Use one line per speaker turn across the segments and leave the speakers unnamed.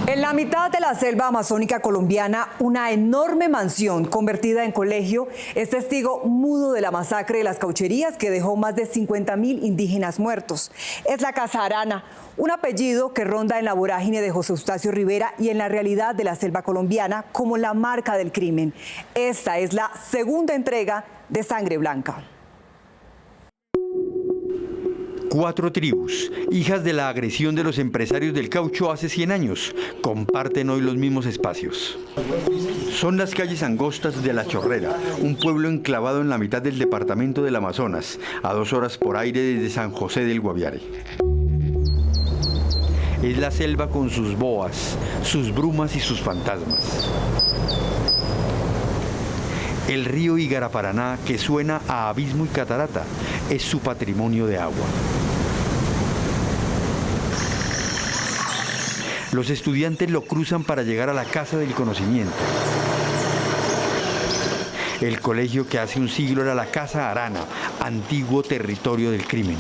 En la mitad de la selva amazónica colombiana, una enorme mansión convertida en colegio es testigo mudo de la masacre de las caucherías que dejó más de 50.000 indígenas muertos. Es la Casa Arana, un apellido que ronda en la vorágine de José Eustacio Rivera y en la realidad de la selva colombiana como la marca del crimen. Esta es la segunda entrega de Sangre Blanca.
4 tribus, hijas de la agresión de los empresarios del caucho hace 100 años, comparten hoy los mismos espacios. Son las calles angostas de La Chorrera, un pueblo enclavado en la mitad del departamento del Amazonas, a 2 horas por aire desde San José del Guaviare. Es la selva con sus boas, sus brumas y sus fantasmas. El río Igaraparaná, que suena a abismo y catarata, es su patrimonio de agua. Los estudiantes lo cruzan para llegar a la Casa del Conocimiento. El colegio que hace un siglo era la Casa Arana, antiguo territorio del crimen.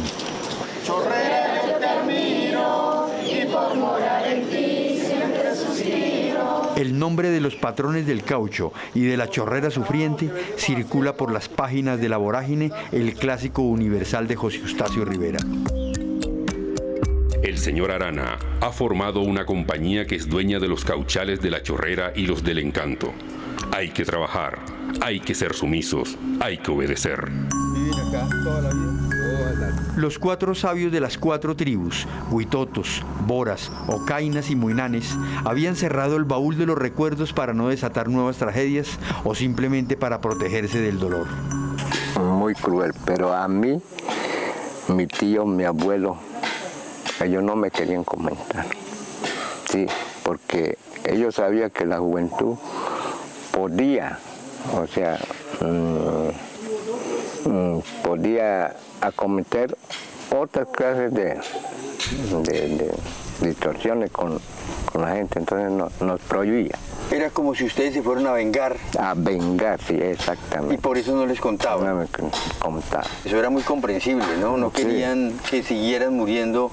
Chorrera yo camino y por morar en ti siempre suspiro.
El nombre de los patrones del caucho y de la chorrera sufriente circula por las páginas de La Vorágine, el clásico universal de José Eustacio Rivera.
El señor Arana ha formado una compañía que es dueña de los cauchales de La Chorrera y los del Encanto. Hay que trabajar, hay que ser sumisos, hay que obedecer.
Los 4 sabios de las 4 tribus, Huitotos, Boras, Ocainas y Muinanes, habían cerrado el baúl de los recuerdos para no desatar nuevas tragedias o simplemente para protegerse del dolor.
Muy cruel, pero a mí, mi tío, mi abuelo, ellos no me querían comentar. Sí, porque ellos sabían que la juventud podía, o sea, podía acometer otras clases de distorsiones con la gente, entonces nos prohibía.
Era como si ustedes se fueran a vengar.
A vengar, sí, exactamente.
Y por eso no les contaban.
No me contaba.
Eso era muy comprensible, ¿no? No querían que siguieran muriendo.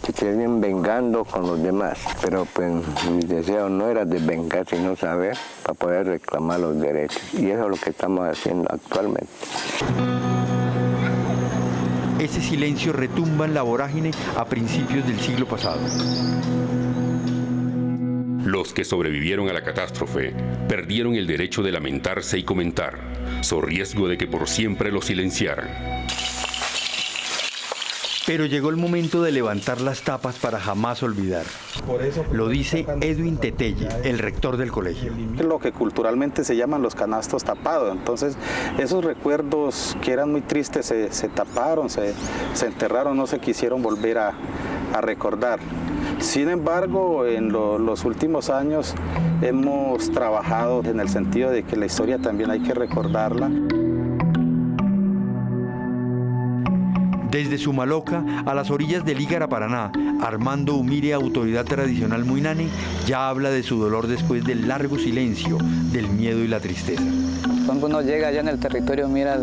Se querían vengando con los demás, pero pues mi deseo no era de vengar, sino saber para poder reclamar los derechos. Y eso es lo que estamos haciendo actualmente.
Ese silencio retumba en La Vorágine a principios del siglo pasado.
Los que sobrevivieron a la catástrofe perdieron el derecho de lamentarse y comentar, so riesgo de que por siempre lo silenciaran.
Pero llegó el momento de levantar las tapas para jamás olvidar. Lo dice Edwin Tetelle, el rector del colegio.
Lo que culturalmente se llaman los canastos tapados. Entonces, esos recuerdos que eran muy tristes se taparon, se enterraron, no se quisieron volver a recordar. Sin embargo, en los últimos años hemos trabajado en el sentido de que la historia también hay que recordarla.
Desde Sumaloca, a las orillas del Igaraparaná, Armando Umire, autoridad tradicional muinane, ya habla de su dolor después del largo silencio, del miedo y la tristeza.
Cuando uno llega allá en el territorio, mira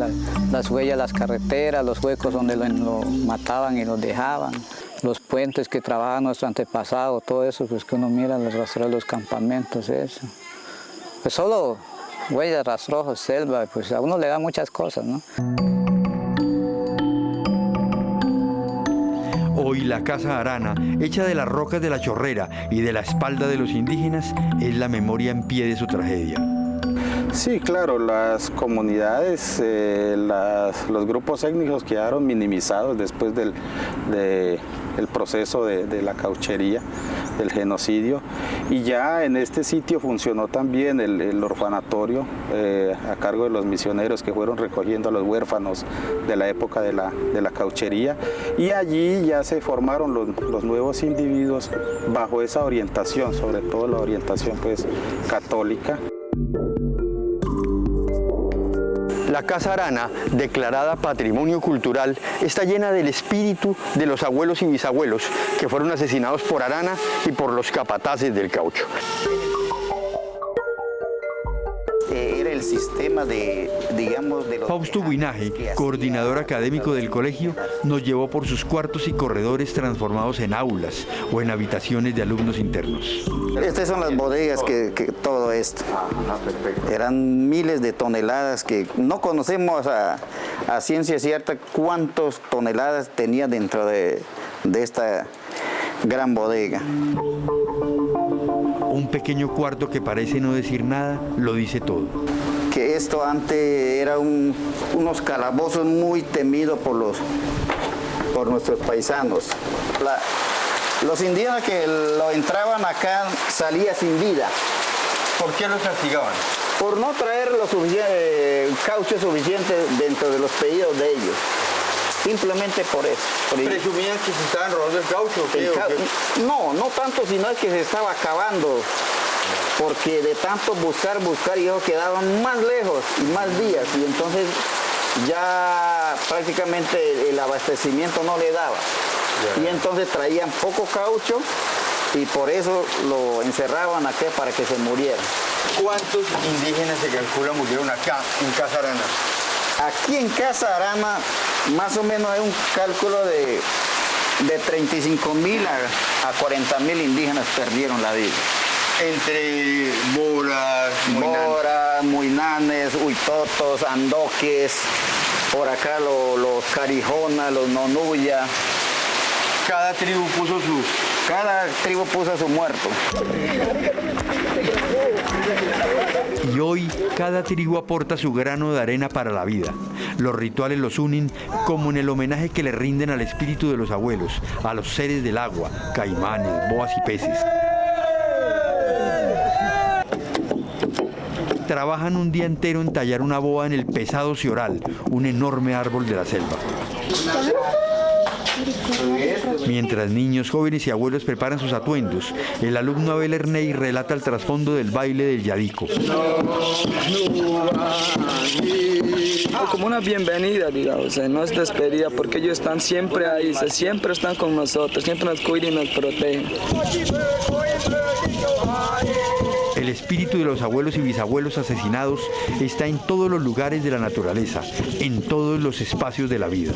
las huellas, las carreteras, los huecos donde lo mataban y lo dejaban, los puentes que trabajaban nuestro antepasado, todo eso, pues que uno mira, los rastros de los campamentos, eso. Pues solo huellas, rastrojos, selva, pues a uno le da muchas cosas, ¿no?
Hoy la Casa Arana, hecha de las rocas de La Chorrera y de la espalda de los indígenas, es la memoria en pie de su tragedia.
Sí, claro, las comunidades, los grupos étnicos quedaron minimizados después del proceso de la cauchería, del genocidio, y ya en este sitio funcionó también el orfanatorio a cargo de los misioneros que fueron recogiendo a los huérfanos de la época de la cauchería, y allí ya se formaron los nuevos individuos bajo esa orientación, sobre todo la orientación pues católica.
La Casa Arana, declarada Patrimonio Cultural, está llena del espíritu de los abuelos y bisabuelos que fueron asesinados por Arana y por los capataces del caucho.
Era el
sistema de, digamos, de los...
Fausto Guinaje, coordinador académico del colegio, nos llevó por sus cuartos y corredores transformados en aulas o en habitaciones de alumnos internos.
Estas son las bodegas que todo esto. Eran miles de toneladas que no conocemos a ciencia cierta cuántas toneladas tenía dentro de esta gran bodega.
Un pequeño cuarto que parece no decir nada, lo dice todo.
Que esto antes era unos calabozos muy temidos por nuestros paisanos. Los indígenas que lo entraban acá salían sin vida.
¿Por qué los castigaban?
Por no traer caucho suficiente dentro de los pedidos de ellos. Simplemente por eso.
¿Presumían que se estaban robando el caucho?
No tanto, sino que se estaba acabando. Porque de tanto buscar, ellos quedaban más lejos y más días. Y entonces ya prácticamente el abastecimiento no le daba. Y entonces traían poco caucho y por eso lo encerraban acá para que se muriera.
¿Cuántos indígenas se calcula murieron acá, en Casa Arana?
Aquí en Casa Arana, más o menos hay un cálculo de 35.000 a 40.000 indígenas perdieron la vida.
Entre Moras,
Muinanes, Huitotos, Andoques, por acá los Carijonas, los Nonuya.
Cada tribu
puso su muerto.
Y hoy cada tribu aporta su grano de arena para la vida. Los rituales los unen como en el homenaje que le rinden al espíritu de los abuelos, a los seres del agua, caimanes, boas y peces. Trabajan un día entero en tallar una boa en el pesado cioral, un enorme árbol de la selva. Mientras niños, jóvenes y abuelos preparan sus atuendos, el alumno Abel Erney relata el trasfondo del baile del yadico.
Como una bienvenida, digamos, no es despedida, porque ellos están siempre ahí, siempre están con nosotros, siempre nos cuidan y nos protegen.
El espíritu de los abuelos y bisabuelos asesinados está en todos los lugares de la naturaleza, en todos los espacios de la vida.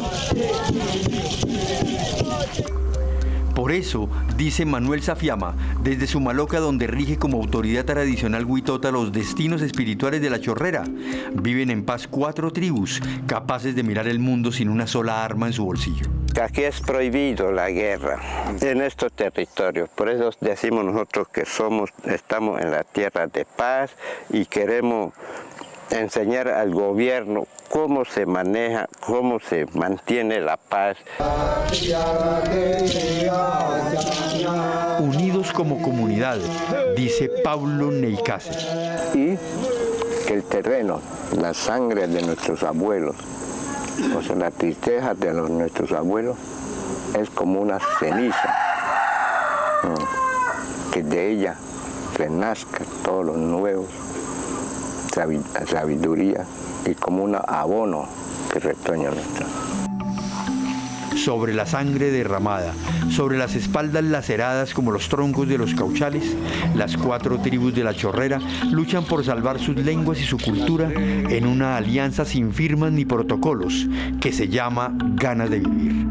Por eso, dice Manuel Safiama, desde Sumaloca, donde rige como autoridad tradicional huitota los destinos espirituales de la Chorrera, viven en paz 4 tribus, capaces de mirar el mundo sin una sola arma en su bolsillo.
Aquí es prohibido la guerra en estos territorios, por eso decimos nosotros que estamos en la tierra de paz y queremos enseñar al gobierno cómo se maneja, cómo se mantiene la paz.
Unidos como comunidad, dice Paulo Neicase.
Y que el terreno, la sangre de nuestros abuelos, o sea, la tristeza de nuestros abuelos, es como una ceniza, que de ella renazca todo lo nuevo, sabiduría y como un abono que retoña nuestra.
Sobre la sangre derramada, sobre las espaldas laceradas como los troncos de los cauchales, las 4 tribus de la Chorrera luchan por salvar sus lenguas y su cultura en una alianza sin firmas ni protocolos que se llama Ganas de Vivir.